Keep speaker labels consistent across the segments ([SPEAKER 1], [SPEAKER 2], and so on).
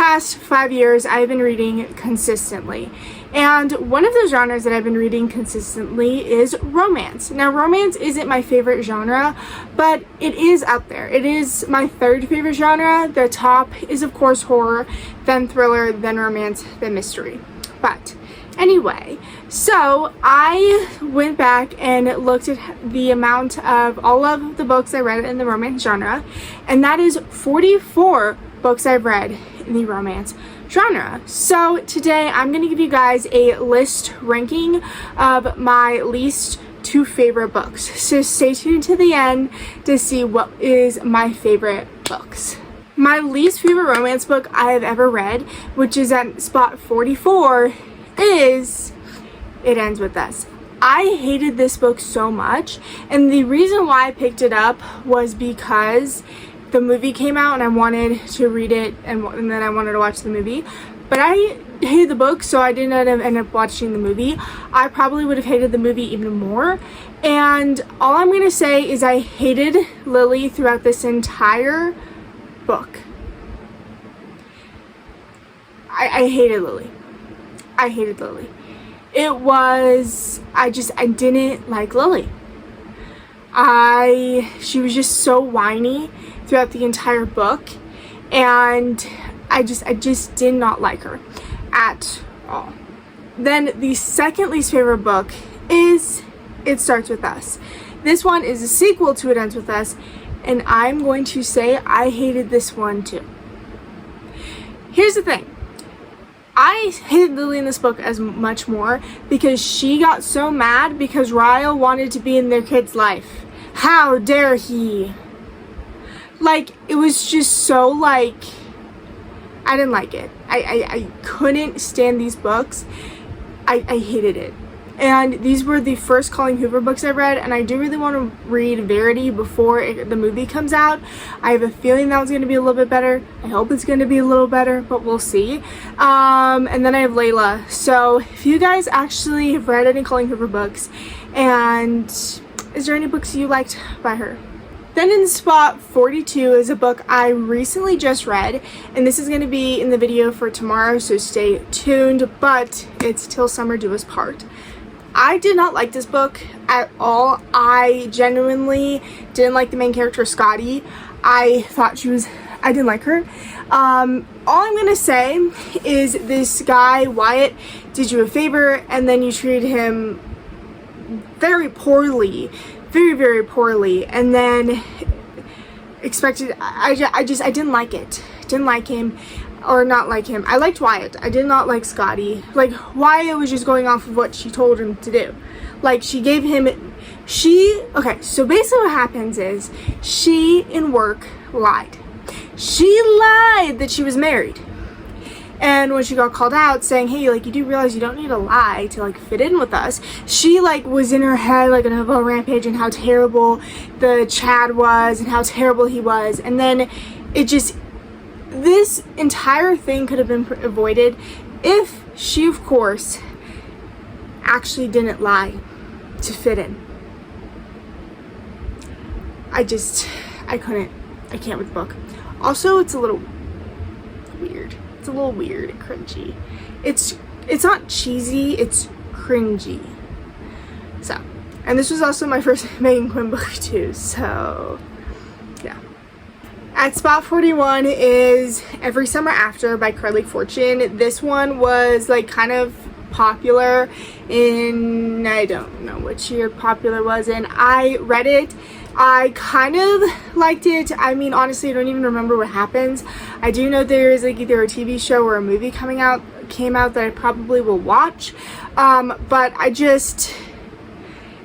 [SPEAKER 1] past 5 years, I've been reading consistently. And one of the genres that I've been reading consistently is romance. Now, romance isn't my favorite genre, but it is up there. It is my third favorite genre. The top is, of course, horror, then thriller, then romance, then mystery. But anyway, so I went back and looked at the amount of all of the books I read in the romance genre, and that is 44 books I've read in the romance genre. So today I'm going to give you guys a list ranking of my least 2 favorite books. So stay tuned to the end to see what is my favorite books. My least favorite romance book I have ever read, which is at spot 44, is It Ends With Us. I hated this book so much, and the reason why I picked it up was because the movie came out and I wanted to read it, and then I wanted to watch the movie. But I hated the book, so I didn't end up watching the movie. I probably would have hated the movie even more. And all I'm going to say is I hated Lily throughout this entire book. I hated Lily. I hated Lily. It was, I didn't like Lily. She was just so whiny throughout the entire book, and I just did not like her at all. Then the second least favorite book is It Starts With Us. This one is a sequel to It Ends With Us, and I'm going to say I hated this one too. Here's the thing. I hated Lily in this book as much more because she got so mad because Ryle wanted to be in their kid's life. How dare he? Like, it was just so, like, I didn't like it. I couldn't stand these books. I hated it. And these were the first Colleen Hoover books I read, and I do really want to read Verity before the movie comes out. I have a feeling that one's going to be a little bit better. I hope it's going to be a little better, but we'll see. And then I have Layla. So if you guys actually have read any Colleen Hoover books, and is there any books you liked by her? Then in spot 42 is a book I recently just read, and this is going to be in the video for tomorrow, so stay tuned, but it's Till Summer Do Us Part. I did not like this book at all. I genuinely didn't like the main character, Scotty. I didn't like her. All I'm going to say is this guy, Wyatt, did you a favor, and then you treated him very poorly. Very, very poorly, and then expected, I didn't like it. Didn't like him, or not like him. I liked Wyatt. I did not like Scotty. Like, Wyatt was just going off of what she told him to do. Like, she gave him, okay, so basically what happens is, she in work lied. She lied that she was married. And when she got called out saying, hey, like, you do realize you don't need to lie to, like, fit in with us, she, like, was in her head, like, on a whole rampage and how terrible the Chad was and how terrible he was. And then this entire thing could have been avoided if she, of course, actually didn't lie to fit in. I can't with the book. Also, it's a little weird. It's a little weird and cringy. It's not cheesy, it's cringy. So, and this was also my first Megan Quinn book too, so yeah. At spot 41 is Every Summer After by Carly Fortune. This one was like kind of popular in, I don't know which year popular was in. I read it. I kind of liked it. I mean, honestly, I don't even remember what happens. I do know there is like either a TV show or a movie came out that I probably will watch. But I just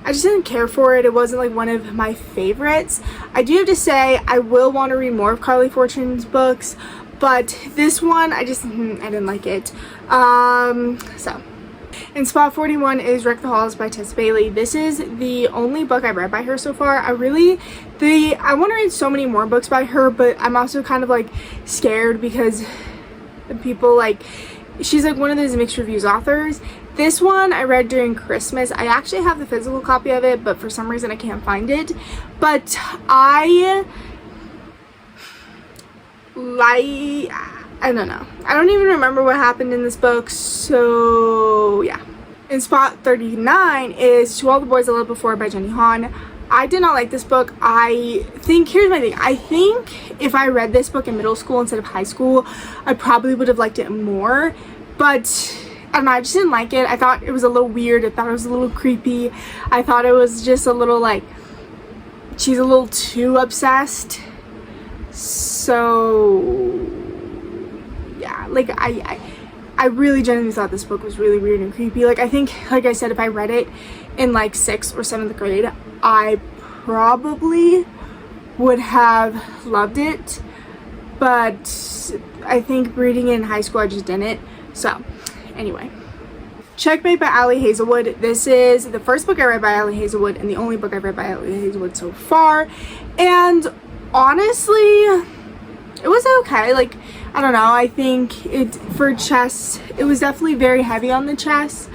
[SPEAKER 1] didn't care for it. It wasn't like one of my favorites. I do have to say I will want to read more of Carly Fortune's books, but this one I didn't like it. So. In spot 41 is Wreck the Halls by Tess Bailey. This is the only book I've read by her so far. I want to read so many more books by her, but I'm also kind of like scared because people like, she's like one of those mixed reviews authors. This one I read during Christmas. I actually have the physical copy of it, but for some reason I can't find it. But I don't know. I don't even remember what happened in this book, so yeah. In spot 39 is To All the Boys I Loved Before by Jenny Han. I did not like this book. Here's my thing. I think if I read this book in middle school instead of high school, I probably would have liked it more. But I don't know, I just didn't like it. I thought it was a little weird. I thought it was a little creepy. I thought it was just a little like, she's a little too obsessed. So yeah, like I really genuinely thought this book was really weird and creepy. Like, I think, like I said, if I read it in like 6th or 7th grade, I probably would have loved it. But I think reading it in high school, I just didn't. So anyway, Checkmate by Ali Hazelwood. This is the first book I read by Ali Hazelwood and the only book I've read by Ali Hazelwood so far. And honestly, it was okay. Like, I don't know, I think it, for chess, it was definitely very heavy on the chess.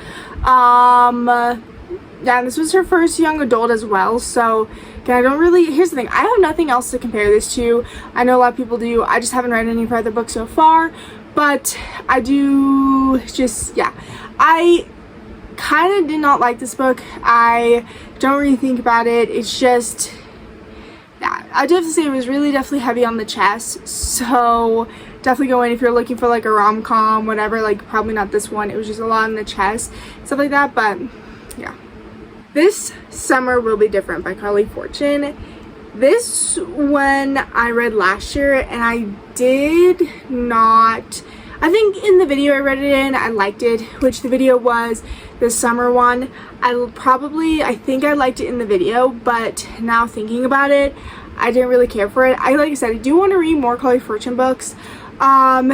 [SPEAKER 1] Yeah, this was her first young adult as well, so again, I don't really, here's the thing, I have nothing else to compare this to. I know a lot of people do. I just haven't read any of her other books so far, but I do just, yeah, I kind of did not like this book. I don't really think about it. It's just, yeah, I do have to say it was really definitely heavy on the chess, so definitely go in if you're looking for like a rom-com, whatever, like probably not this one. It was just a lot on the chess, stuff like that, but yeah. This Summer Will Be Different by Carly Fortune. This one I read last year and I did not, I think in the video I read it in, I liked it, which the video was the summer one. I think I liked it in the video, but now thinking about it, I didn't really care for it. Like I said, I do want to read more Carly Fortune books. And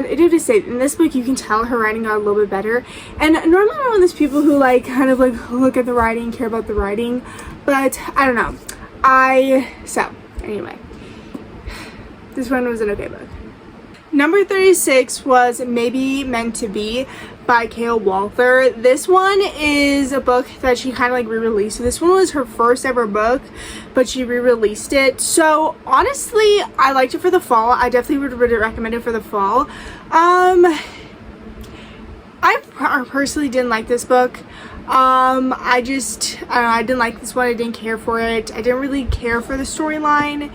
[SPEAKER 1] I do have to say, in this book you can tell her writing got a little bit better. And normally I'm one of those people who like kind of like look at the writing, care about the writing, but I don't know. So anyway, this one was an okay book. Number 36 was Maybe Meant to Be by Kale Walther. This one is a book that she kind of like re-released. So this one was her first ever book, but she re-released it. So honestly, I liked it for the fall. I definitely would recommend it for the fall. I personally didn't like this book. I don't know, I didn't like this one. I didn't care for it. I didn't really care for the storyline.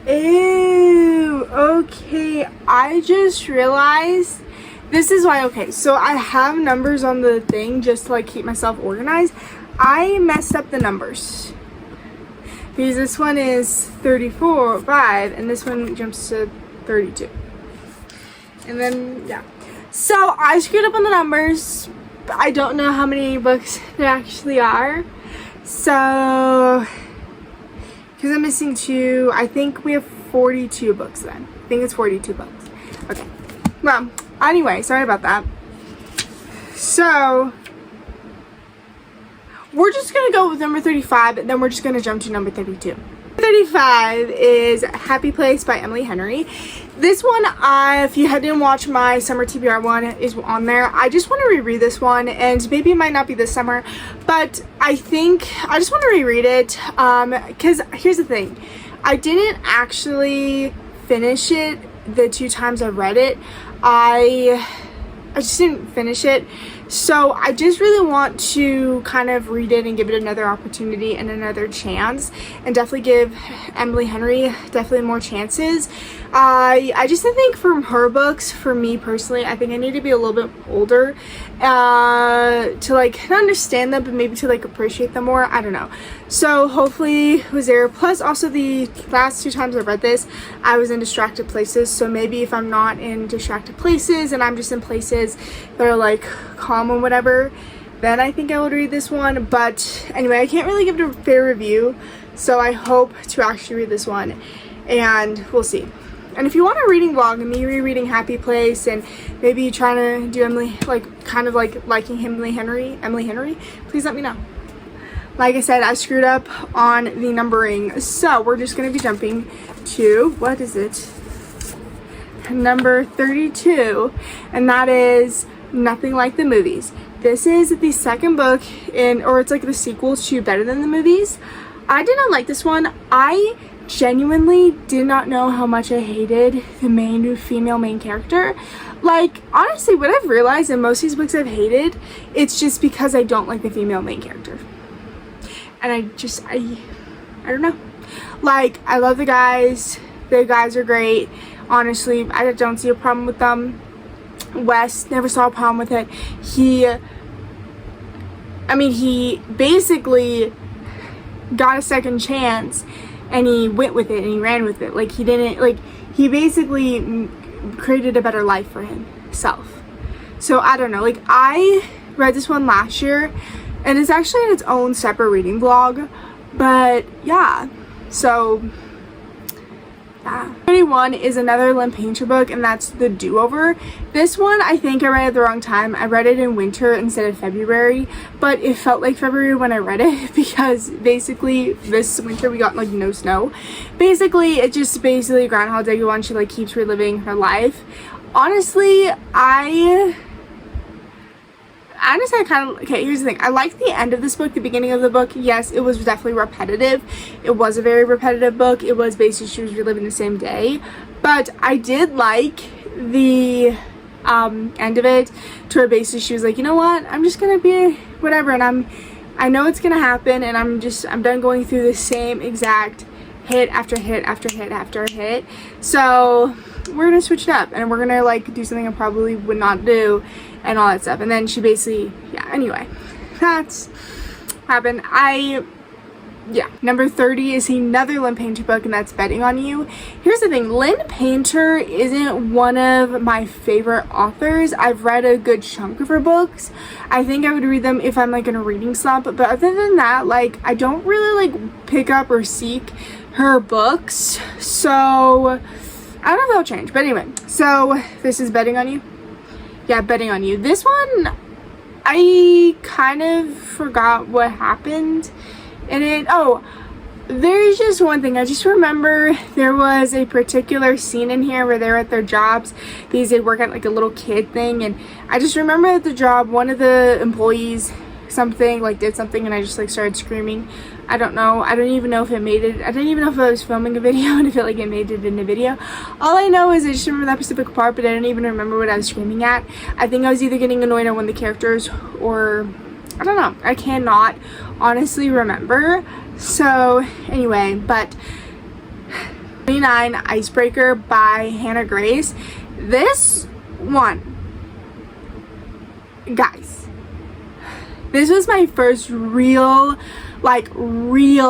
[SPEAKER 1] Ew, okay, I just realized this is why. Okay, so I have numbers on the thing just to like keep myself organized. I messed up the numbers because this one is 34, 5, and this one jumps to 32. And then, yeah. So I screwed up on the numbers. I don't know how many books there actually are. So, because I'm missing 2, I think we have 42 books then. I think it's 42 books. Okay. Well, anyway, sorry about that. So, we're just going to go with number 35, and then we're just going to jump to number 32. 35 is Happy Place by Emily Henry. This one, if you didn't watch my summer TBR one, is on there. I just want to reread this one, and maybe it might not be this summer, but I think I just want to reread it, because here's the thing. I didn't actually finish it the 2 times I read it. I just didn't finish it. So I just really want to kind of read it and give it another opportunity and another chance, and definitely give Emily Henry definitely more chances. I just think from her books, for me personally, I think I need to be a little bit older to like understand them, but maybe to like appreciate them more. I don't know. So hopefully it was there. Plus also the last 2 times I read this, I was in distracted places. So maybe if I'm not in distracted places and I'm just in places that are like calm or whatever, then I think I would read this one. But anyway, I can't really give it a fair review, so I hope to actually read this one, and we'll see. And if you want a reading vlog and me rereading Happy Place and maybe trying to do Emily, like kind of like liking Emily Henry, please let me know. Like I said, I screwed up on the numbering, so we're just going to be jumping to, what is it? Number 32, and that is Nothing Like the Movies. This is the second book in, or it's like the sequel to Better Than the Movies. I did not like this one. I genuinely did not know how much I hated the female main character. Like, honestly, what I've realized in most of these books I've hated, it's just because I don't like the female main character. And I don't know. Like, I love the guys are great. Honestly, I don't see a problem with them. Wes, never saw a problem with it. He basically got a second chance and he went with it and he ran with it. Like, he basically created a better life for himself. So I don't know, like, I read this one last year and it's actually in its own separate reading vlog, but yeah, so yeah. 31 is another Lem Painter book, and that's The Do-Over. This one, I think I read at the wrong time. I read it in winter instead of February, but it felt like February when I read it because basically this winter we got like no snow. Basically, it's just basically Groundhog Day one. She like keeps reliving her life. Honestly, okay, here's the thing. I like the end of this book, the beginning of the book. Yes, it was definitely repetitive. It was a very repetitive book. It was basically she was reliving the same day. But I did like the end of it, to where basically she was like, you know what? I'm just gonna be whatever, and I know it's gonna happen, and I'm done going through the same exact hit after hit after hit after hit. So we're gonna switch it up, and we're gonna like do something I probably would not do, and all that stuff. And then she basically, yeah, anyway, that's happened. Number 30 is another Lem Painter book, and that's Betting on You. Here's the thing, Lem Painter isn't one of my favorite authors. I've read a good chunk of her books. I think I would read them if I'm like in a reading slump, but other than that, like, I don't really like pick up or seek her books, so I don't know if that'll change. But anyway, so this is Betting on You. Yeah, Betting on You. This one, I kind of forgot what happened in it. Oh, there's just one thing. I just remember there was a particular scene in here where they're at their jobs because they work at like a little kid thing, and I just remember at the job one of the employees did something, and I just like started screaming. I don't know. I don't even know if it made it. I didn't even know if I was filming a video and if it made it in the video. All I know is I just remember that specific part, but I don't even remember what I was screaming at. I think I was either getting annoyed at one of the characters or I don't know. I cannot honestly remember. So anyway, but 29 Icebreaker by Hannah Grace. This one, guys, this was my first real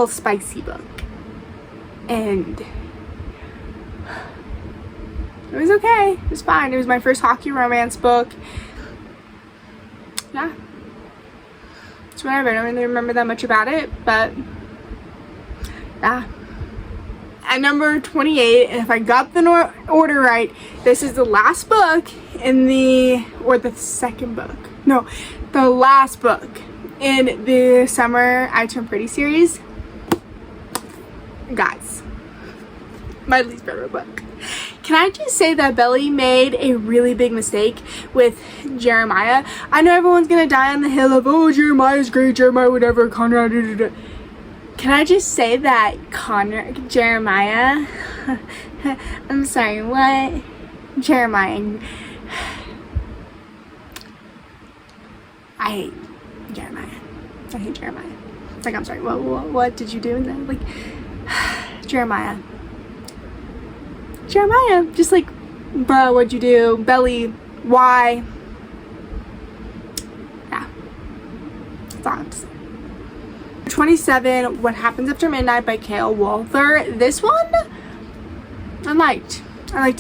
[SPEAKER 1] spicy book, and it was okay. It was fine. It was my first hockey romance book. Yeah, it's whatever. I don't really remember that much about it, but yeah. At number 28, and if I got the order right, this is the last book in the last book in the Summer I Turn Pretty series. Guys, my least favorite book. Can I just say that Belly made a really big mistake with Jeremiah? I know everyone's gonna die on the hill of, oh, Jeremiah's great, Jeremiah whatever, Conrad, da, da, da. Can I just say that Jeremiah, I'm sorry, what? Jeremiah, I hate Jeremiah. I hate Jeremiah. It's like, I'm sorry, what did you do in that? Like, Jeremiah, just like, bro, what'd you do? Belly, why? Yeah, that's all I have to say. 27, What Happens After Midnight by Kale Walther. This one, I liked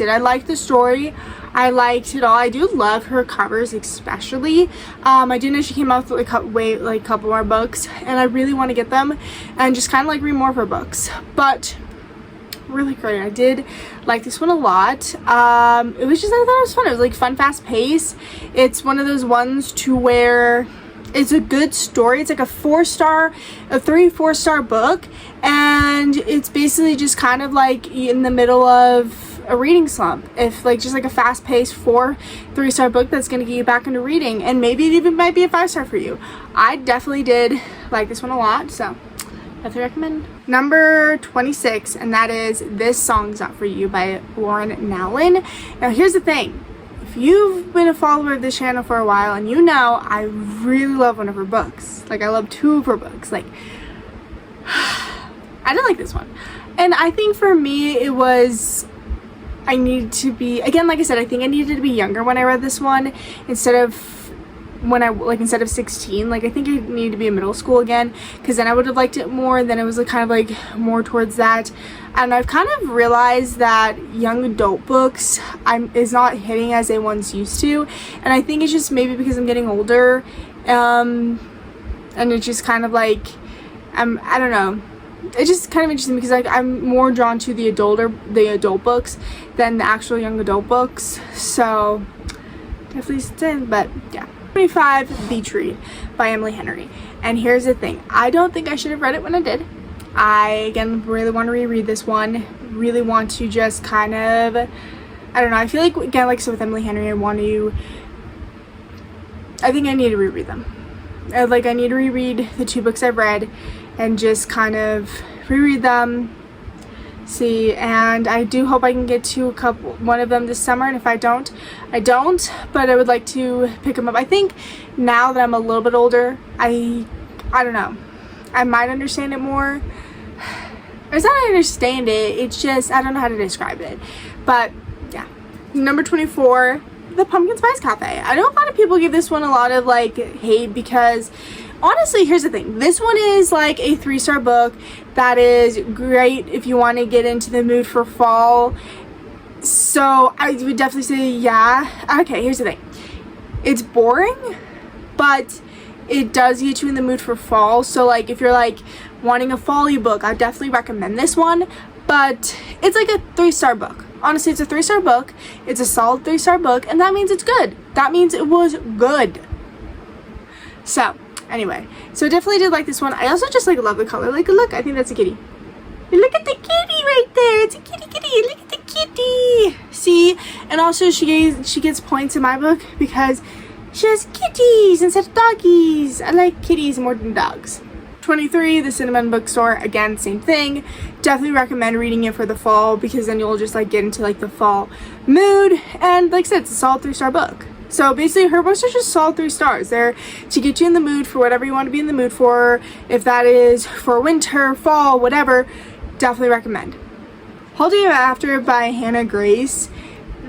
[SPEAKER 1] it. I liked the story. I liked it all. I do love her covers, especially. I do know she came out with a couple more books, and I really want to get them and just kind of like read more of her books. But really great. I did like this one a lot. It was just, I thought it was fun. It was like fun, fast pace. It's one of those ones to where it's a good story. It's like a 3-4-star book, and it's basically just kind of like in the middle of a reading slump. If like just like a fast-paced 3-star book that's gonna get you back into reading, and maybe it even might be a 5-star for you. I definitely did like this one a lot. So definitely recommend. Number 26, and that is This Song's Not For You by Lauren Nallin. Now here's the thing. If you've been a follower of this channel for a while, and you know I really love one of her books. Like, I love two of her books. Like, I didn't like this one. And I think for me, it was, I needed to be, again, like I said, I think I needed to be younger when I read this one instead of instead of 16. Like, I think I needed to be in middle school again, because then I would have liked it more. Then it was like kind of like more towards that. And I've kind of realized that young adult books is not hitting as they once used to. And I think it's just maybe because I'm getting older. And it's just kind of like, I don't know. It's just kind of interesting because like I'm more drawn to the adult books than the actual young adult books. So definitely sits in, but yeah. 25, Beach Read by Emily Henry. And here's the thing. I don't think I should have read it when I did. I, again, really want to reread this one. Really want to just kind of, I don't know. I feel like, again, like so with Emily Henry, I think I need to reread them. Like, I need to reread the two books I've read and just kind of reread them. See, and I do hope I can get to one of them this summer, and if I don't, but I would like to pick them up. I think now that I'm a little bit older, I don't know, I might understand it more. It's not I understand it, it's just I don't know how to describe it. But yeah. Number 24, The Pumpkin Spice Cafe. I know a lot of people give this one a lot of like hate because honestly, here's the thing. This one is like a 3-star book that is great if you want to get into the mood for fall. So I would definitely say yeah. Okay, here's the thing. It's boring, but it does get you in the mood for fall. So like if you're like wanting a fall-y book, I definitely recommend this one. But it's like a 3-star book. Honestly, it's a 3-star book. It's a solid 3-star book, and that means it's good. That means it was good. So anyway, so definitely did like this one. I also just like love the color. Like, look, I think that's a kitty. Look at the kitty right there. It's a kitty. Look at the kitty. See, and also she gets points in my book because she has kitties instead of doggies. I like kitties more than dogs. 23, The Cinnamon Bookstore. Again, same thing. Definitely recommend reading it for the fall because then you'll just like get into like the fall mood. And like I said, it's a solid 3-star book. So basically her books are just solid 3 stars. They're to get you in the mood for whatever you want to be in the mood for. If that is for winter, fall, whatever, definitely recommend. Holding You After by Hannah Grace.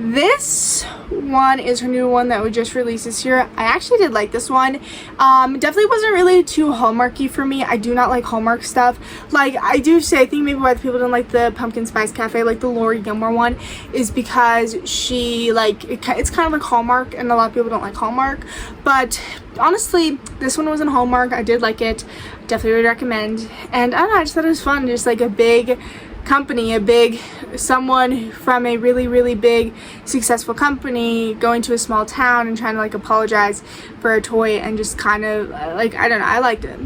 [SPEAKER 1] This one is her new one that was just released this year. I actually did like this one. Definitely wasn't really too Hallmarky for me. I do not like Hallmark stuff. Like I do say, I think maybe why the people don't like the Pumpkin Spice Cafe, like the Lori Gilmore one, is because she like it's kind of like Hallmark, and a lot of people don't like Hallmark. But honestly, this one wasn't Hallmark. I did like it. Definitely would recommend. And I don't know, I just thought it was fun. Just like a big company, someone from a really big successful company going to a small town and trying to like apologize for a toy, and just kind of like, I don't know, I liked it.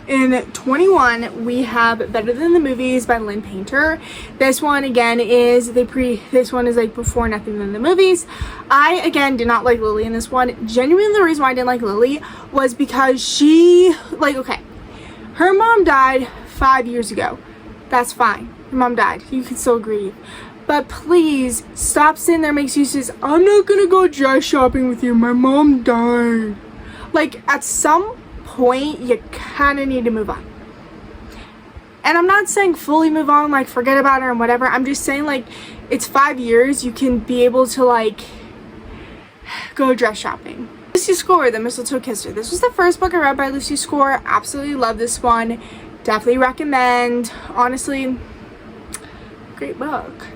[SPEAKER 1] In 21, we have Better Than the Movies by Lynn Painter. This one again is this one is like Before Nothing Than the Movies. I again did not like Lily in this one. Genuinely, the reason why I didn't like Lily was because she okay, her mom died 5 years ago. That's fine. Your mom died. You can still grieve. But please, stop sitting there and make excuses. I'm not gonna go dress shopping with you. My mom died. Like, at some point, you kind of need to move on. And I'm not saying fully move on, like, forget about her and whatever. I'm just saying, like, it's 5 years. You can be able to, like, go dress shopping. Lucy Score, The Mistletoe Kisser. This was the first book I read by Lucy Score. Absolutely love this one. Definitely recommend. Honestly, great book.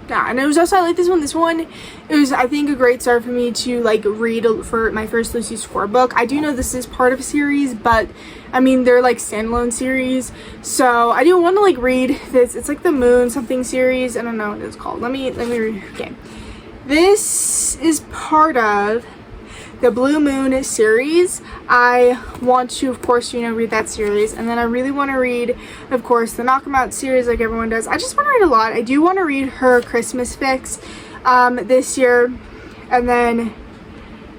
[SPEAKER 1] Yeah, and it was also, I like this one. This one, it was, I think, a great start for me to like read for my first Lucy Score book. I do know this is part of a series, but I mean, they're like standalone series. So I do want to like read this. It's like the Moon something series. I don't know what it's called. Let me read. Okay, this is part of the Blue Moon series. I want to, of course, read that series. And then I really want to read, of course, the Knock 'em Out series like everyone does. I just want to read a lot. I do want to read her Christmas fix this year. And then,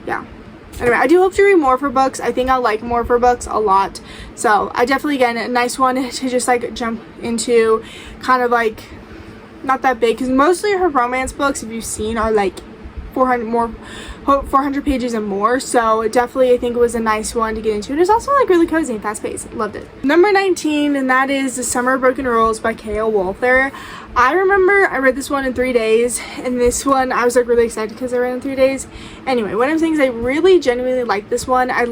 [SPEAKER 1] yeah. anyway, I do hope to read more of her books. I think I'll like more of her books a lot. So I definitely, again, a nice one to just like jump into, kind of like not that big, because mostly her romance books, if you've seen, are like 400 pages and more. So definitely, I think it was a nice one to get into. And it's also like really cozy and fast paced. Loved it. Number 19, and that is The Summer of Broken Rules by K.O. Walther. I remember I read this one in 3 days, and this one I was like really excited because I read it in 3 days. Anyway, what I'm saying is I really genuinely liked this one. I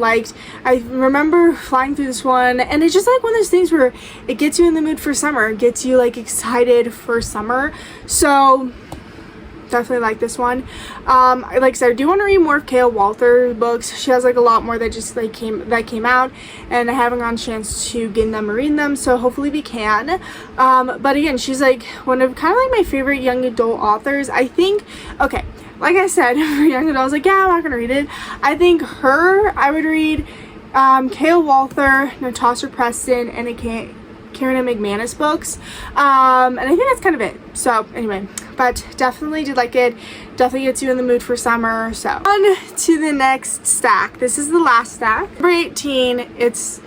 [SPEAKER 1] remember flying through this one, and it's just like one of those things where it gets you in the mood for summer, it gets you like excited for summer. So definitely like this one. Like I said, I do want to read more of K.O. Walther books. She has like a lot more that just like came out, and I haven't gotten a chance to get them or read them, so hopefully we can. But again, she's like one of kind of like my favorite young adult authors. I think, okay, like I said, for young adults, like, yeah, I'm not gonna read it. I think I would read K.O. Walther, Natasha Preston, and Karen and McManus books, and I think that's kind of it. So anyway, but definitely did like it. Definitely gets you in the mood for summer. So on to the next stack. This is the last stack. Number 18, it's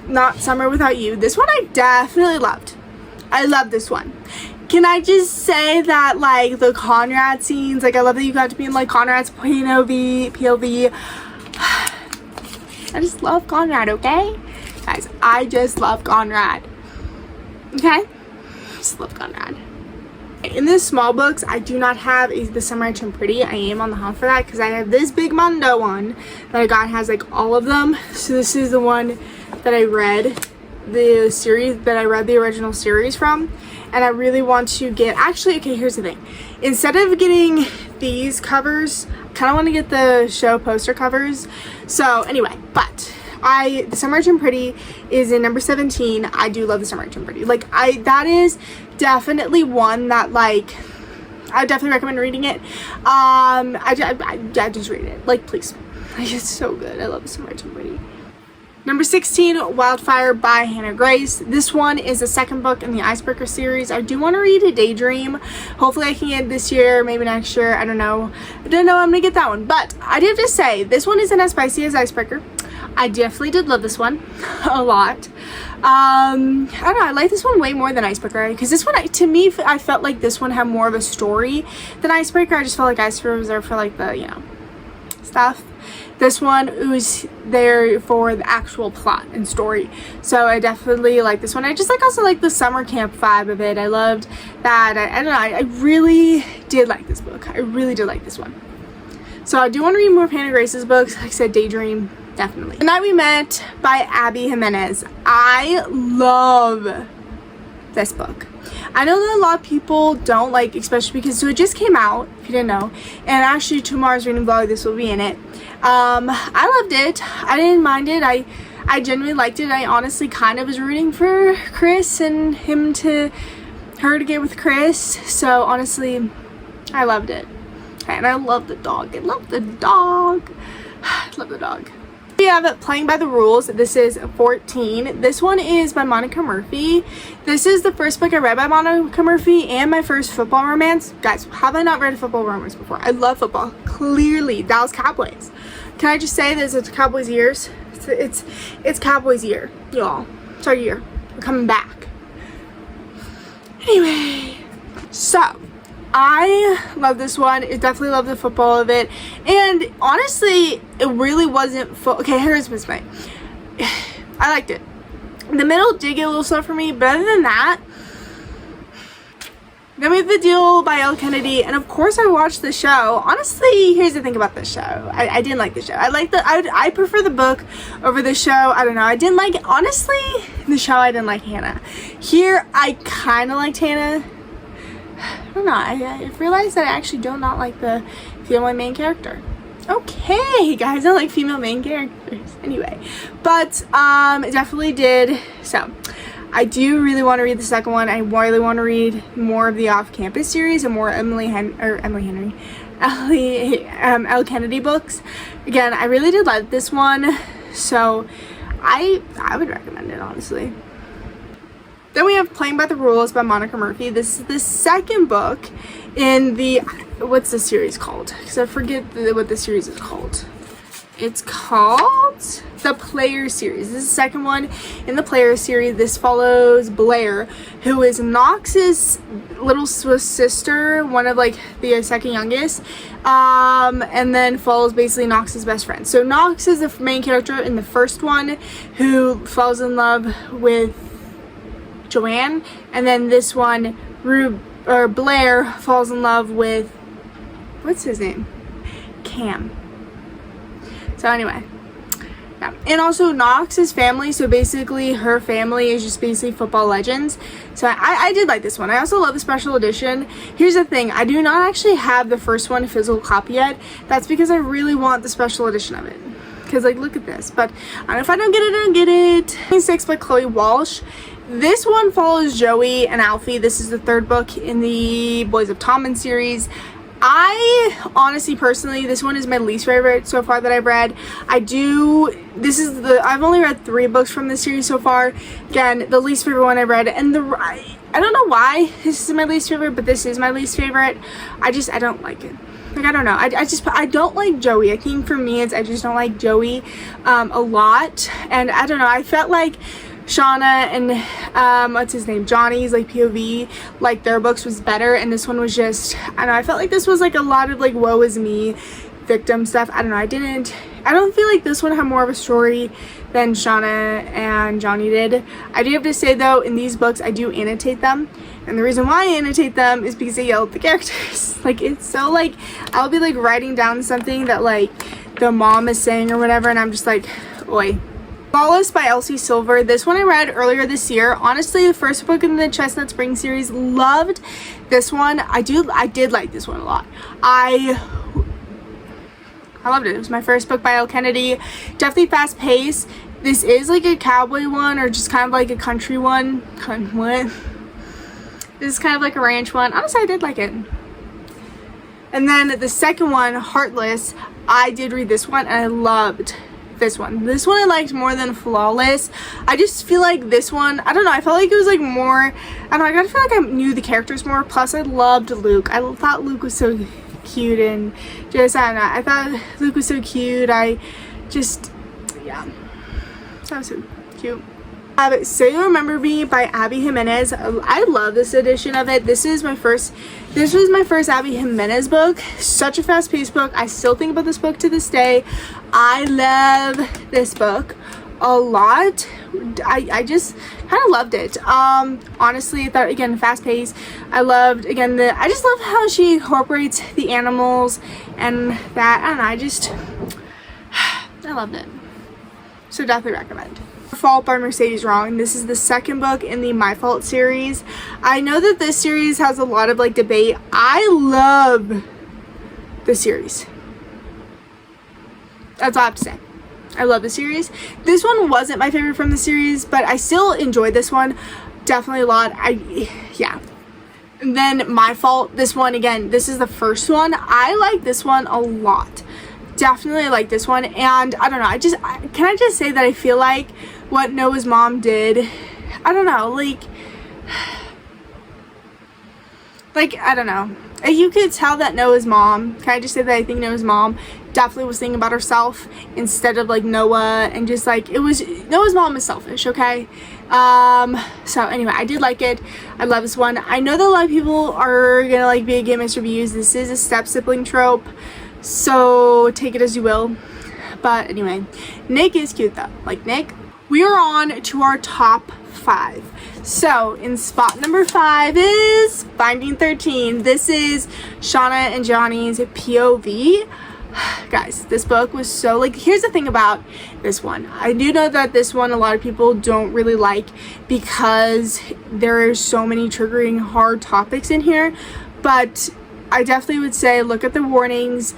[SPEAKER 1] Not Summer Without You. This one I definitely loved. I love this one. Can I just say that like the Conrad scenes, like I love that you got to be in like Conrad's POV. I just love Conrad, okay? Guys, I just love Conrad. Okay? Just love Conrad. In the small books, I do not have The Summer I Turned Pretty. I am on the hunt for that because I have this big Mondo one that I got, has like all of them. So this is the one that I read, the series that I read the original series from. And I really want to get, actually, okay, here's the thing. Instead of getting these covers, I kind of want to get the show poster covers. So anyway, but The Summer I Turned Pretty is in number 17. I do love The Summer I Turned Pretty. Like, that is definitely one that, like, I definitely recommend reading it. I just read it. Like, please. Like, it's so good. I love The Summer I Turned Pretty. Number 16, Wildfire by Hannah Grace. This one is the second book in the Icebreaker series. I do want to read A Daydream. Hopefully I can get it this year, maybe next year. I don't know. I'm going to get that one. But I do have to say, this one isn't as spicy as Icebreaker. I definitely did love this one a lot. I don't know, I like this one way more than Icebreaker, because this one, to me, I felt like this one had more of a story than Icebreaker. I just felt like Icebreaker was there for like the, you know, stuff. This one was there for the actual plot and story. So I definitely like this one. I just also like the summer camp vibe of it. I loved that. I don't know, I really did like this book. I really did like this one. So I do want to read more of Hannah Grace's books. Like I said, Daydream, definitely. The Night We Met by Abby Jimenez. I love this book. I know that a lot of people don't like, especially because it just came out, if you didn't know, and actually tomorrow's reading vlog, this will be in it. I loved it. I didn't mind it. I genuinely liked it. I honestly kind of was rooting for Chris and her to get with Chris. So honestly, I loved it. And I love the dog. I love the dog. I love the dog. We have Playing by the Rules. This is 14. This one is by Monica Murphy. This is the first book I read by Monica Murphy and my first football romance. Guys, have I not read a football romance before? I love football. Clearly, Dallas Cowboys. Can I just say this? It's Cowboys years. It's Cowboys year, y'all. It's our year. We're coming back. Anyway, so I love this one. I definitely love the football of it. And honestly, it really wasn't okay, here's my point. I liked it. The middle did get a little slow for me, but other than that, then we have The Deal by Elle Kennedy, and of course I watched the show. Honestly, here's the thing about this show. I didn't like the show. I prefer the book over the show. I don't know. I didn't like, honestly, the show I didn't like Hannah. Here, I kind of liked Hannah. I don't know, I realized that I actually do not like the female main character. Okay, guys, I like female main characters. Anyway, but it definitely did. So I do really want to read the second one. I really want to read more of the Off-Campus series and more Elle Kennedy books. Again, I really did like this one, so I would recommend it, honestly. Then we have Playing by the Rules by Monica Murphy. This is the second book in the, what's the series called? Because I forget what the series is called. It's called the Player series. This is the second one in the Player series. This follows Blair, who is Knox's little sister, one of like the second youngest, and then follows basically Knox's best friend. So Knox is the main character in the first one, who falls in love with Joanne, and then this one, Blair falls in love with, what's his name? Cam. So anyway, yeah. And also Knox's family, so basically her family is just basically football legends. So I did like this one. I also love the special edition. Here's the thing, I do not actually have the first one physical copy yet. That's because I really want the special edition of it. Because like, look at this. But I don't know, if I don't get it, I don't get it. 26 by Chloe Walsh. This one follows Joey and Alfie. This is the third book in the Boys of Tommen series. I honestly, personally, this one is my least favorite so far that I've read. I've only read 3 books from this series so far. Again, the least favorite one I read, and I don't know why this is my least favorite, but this is my least favorite. I don't like it. Like, I don't know. I don't like Joey. I think for me, I just don't like Joey a lot. And I don't know. I felt like Shauna and what's his name, Johnny's like POV, like their books was better, and this one was just, I don't know, I felt like this was like a lot of like woe is me victim stuff. I don't know, I don't feel like this one had more of a story than Shauna and Johnny did. I do have to say though, in these books I do annotate them, and the reason why I annotate them is because I yell at the characters. Like, it's so like, I'll be like writing down something that like the mom is saying or whatever, and I'm just like, oi. Flawless by Elsie Silver. This one I read earlier this year. Honestly, the first book in the Chestnut Spring series, loved this one. I did like this one a lot. I loved it. It was my first book by Elle Kennedy. Definitely fast paced. This is like a cowboy one, or just kind of like a country one. What? This is kind of like a ranch one. Honestly, I did like it. And then the second one, Heartless, I did read this one and I loved this one. This one I liked more than Flawless. I just feel like this one, I don't know, I felt like it was like more, I don't know, I gotta feel like I knew the characters more. Plus I loved Luke. I thought Luke was so cute, and just, I don't know, I thought Luke was so cute. I just, yeah, that was so cute. Say You Remember Me by Abby Jimenez. I love this edition of it. This was my first Abby Jimenez book. Such a fast-paced book. I still think about this book to this day. I love this book a lot. I just kind of loved it. Honestly, I thought, again, fast-paced. I loved, again, I just love how she incorporates the animals and that. I don't know, I loved it. So definitely recommend. Fault by Mercedes Wrong. This is the second book in the My Fault series. I know that this series has a lot of like debate. I love the series. That's all I have to say. I love the series. This one wasn't my favorite from the series, but I still enjoyed this one definitely a lot. Yeah. And then My Fault, this one, again, this is the first one. I like this one a lot. Definitely like this one. And I don't know, can I just say that I feel like what Noah's mom did, I don't know, like I don't know, you could tell that Noah's mom, can I just say that I think Noah's mom definitely was thinking about herself instead of like Noah, and just like, Noah's mom is selfish, okay? So anyway, I did like it. I love this one. I know that a lot of people are gonna like be against reviews. This is a step sibling trope, so take it as you will. But anyway, Nick is cute though. Like Nick. We are on to our top 5. So in spot number 5 is Finding 13. This is Shauna and Johnny's POV. Guys, this book was so, like, here's the thing about this one. I do know that this one a lot of people don't really like because there are so many triggering hard topics in here, but I definitely would say look at the warnings,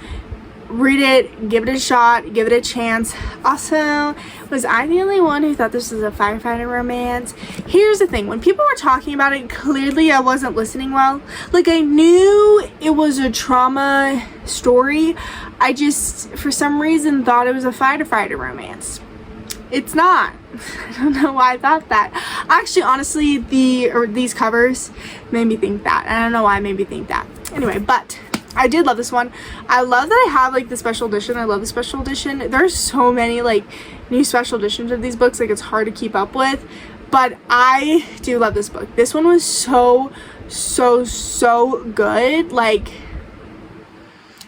[SPEAKER 1] read it, give it a shot, give it a chance. Also, was I the only one who thought this was a firefighter romance? Here's the thing, when people were talking about it, clearly I wasn't listening well. Like, I knew it was a trauma story. I just, for some reason, thought it was a firefighter romance. It's not. I don't know why I thought that. Actually, honestly, these covers made me think that. I don't know why it made me think that. Anyway, but I did love this one. I love that I have like the special edition. I love the special edition. There's so many like new special editions of these books, like it's hard to keep up with, but I do love this book. This one was so good. Like,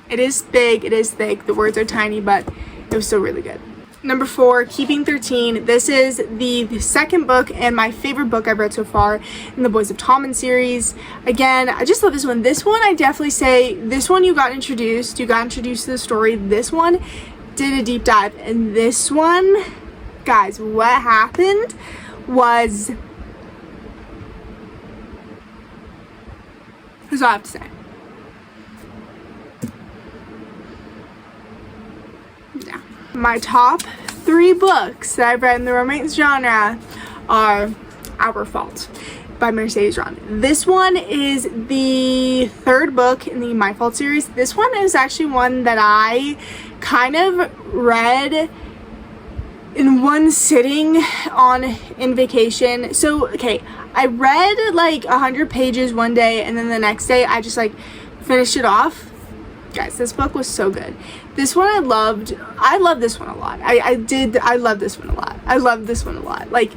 [SPEAKER 1] it is big, it is thick, the words are tiny, but it was still really good. Number 4, Keeping 13. This is the second book and my favorite book I've read so far in the Boys of Tommen series. Again, I just love this one. This one, I definitely say, this one you got introduced to the story. This one did a deep dive. And this one, guys, what happened was, here's what I have to say. Yeah. My top 3 books that I've read in the romance genre are Our Fault by Mercedes Ron. This one is the 3rd book in the My Fault series. This one is actually one that I kind of read in one sitting in vacation. So, okay, I read like 100 pages one day, and then the next day I just like finished it off. Guys, this book was so good. This one I loved. I love this one a lot. I love this one a lot. I love this one a lot. Like,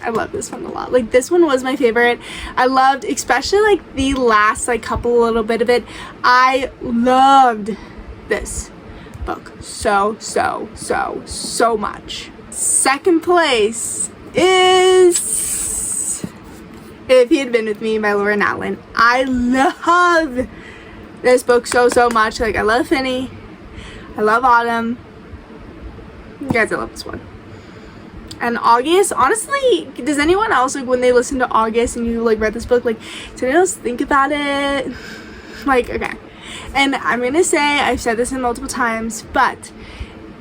[SPEAKER 1] I love this one a lot. Like, this one was my favorite. I loved, especially like the last like couple little bit of it. I loved this book so much. Second place is If He Had Been With Me by Laura Natlin. I love this book so much. Like, I love Finney, I love Autumn. Guys, I love this one. And August, honestly, does anyone else, like, when they listen to August and you like read this book, like, does anyone else think about it? Like, okay. And I'm gonna say, I've said this in multiple times, but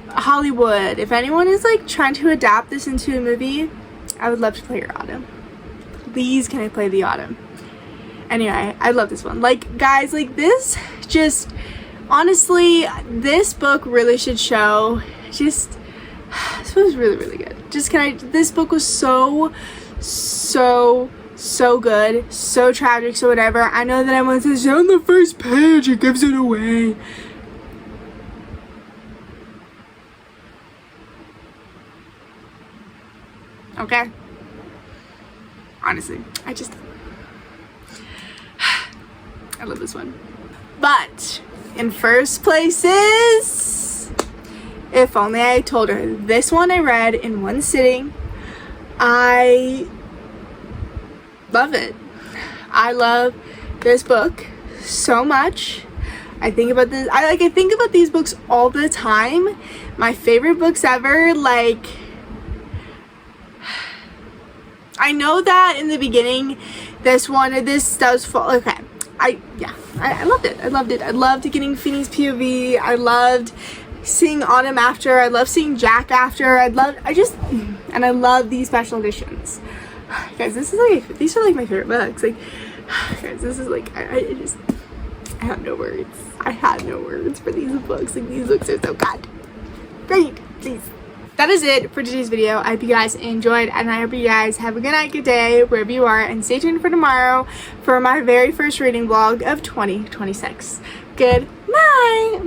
[SPEAKER 1] Hollywood, if anyone is like trying to adapt this into a movie, I would love to play your Autumn. Please, can I play the Autumn? Anyway, I love this one. Like, guys, like, this just, honestly, this book really should show, just, this was really good. Just, this book was so good, so tragic, so whatever. I know that everyone says, on the first page, it gives it away. Okay? Honestly, I love this one. But in first place is If Only I Told Her. This one I read in one sitting. I love it. I love this book so much. I think about this. I think about these books all the time. My favorite books ever. Like, I know that in the beginning, this does fall. Okay. I loved it. I loved it. I loved getting Finney's POV. I loved seeing Autumn after. I love seeing Jack after. I love these special editions. Guys, these are like my favorite books. Like, guys, this is like, I have no words. I had no words for these books. Like, these books are so good. Great, please. That is it for today's video. I hope you guys enjoyed, and I hope you guys have a good night, good day, wherever you are, and stay tuned for tomorrow for my very first reading vlog of 2026. Good night!